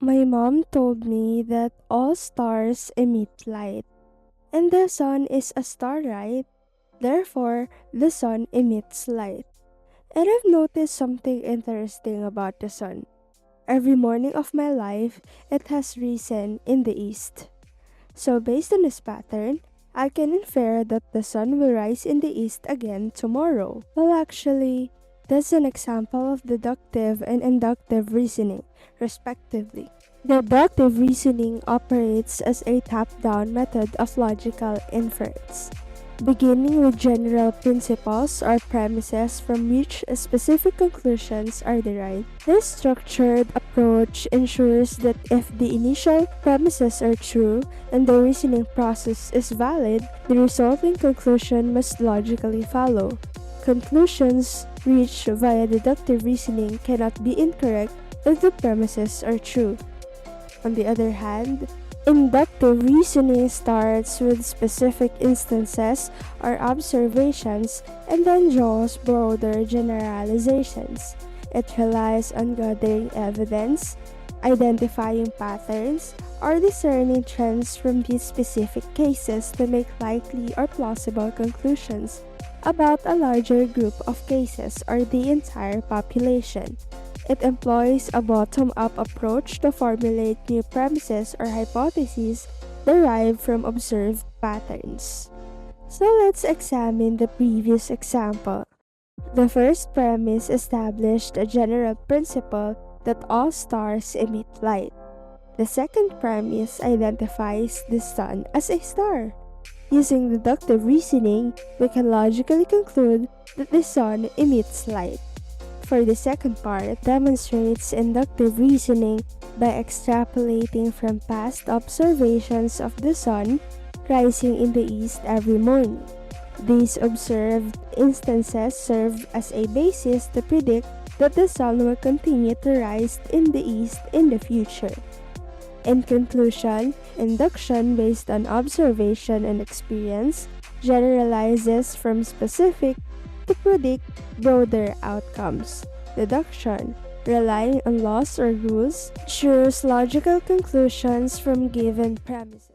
My mom told me that all stars emit light, and the sun is a star, right? Therefore, the sun emits light. And I've noticed something interesting about the sun. Every morning of my life, it has risen in the east. So, based on this pattern, I can infer that the sun will rise in the east again tomorrow. Well, actually, that's an example of deductive and inductive reasoning, respectively. Deductive reasoning operates as a top-down method of logical inference, beginning with general principles or premises from which specific conclusions are derived. This structured approach ensures that if the initial premises are true and the reasoning process is valid, the resulting conclusion must logically follow. Conclusions reached via deductive reasoning cannot be incorrect if the premises are true. On the other hand, inductive reasoning starts with specific instances or observations and then draws broader generalizations. It relies on gathering evidence, identifying patterns, or discerning trends from these specific cases to make likely or plausible conclusions about a larger group of cases or the entire population. It employs a bottom-up approach to formulate new premises or hypotheses derived from observed patterns. So let's examine the previous example. The first premise established a general principle that all stars emit light. The second premise identifies the sun as a star. Using deductive reasoning, we can logically conclude that the sun emits light. For the second part, demonstrates inductive reasoning by extrapolating from past observations of the sun rising in the east every morning. These observed instances serve as a basis to predict that the sun will continue to rise in the east in the future. In conclusion, induction based on observation and experience generalizes from specific to predict broader outcomes. Deduction, relying on laws or rules, ensures logical conclusions from given premises.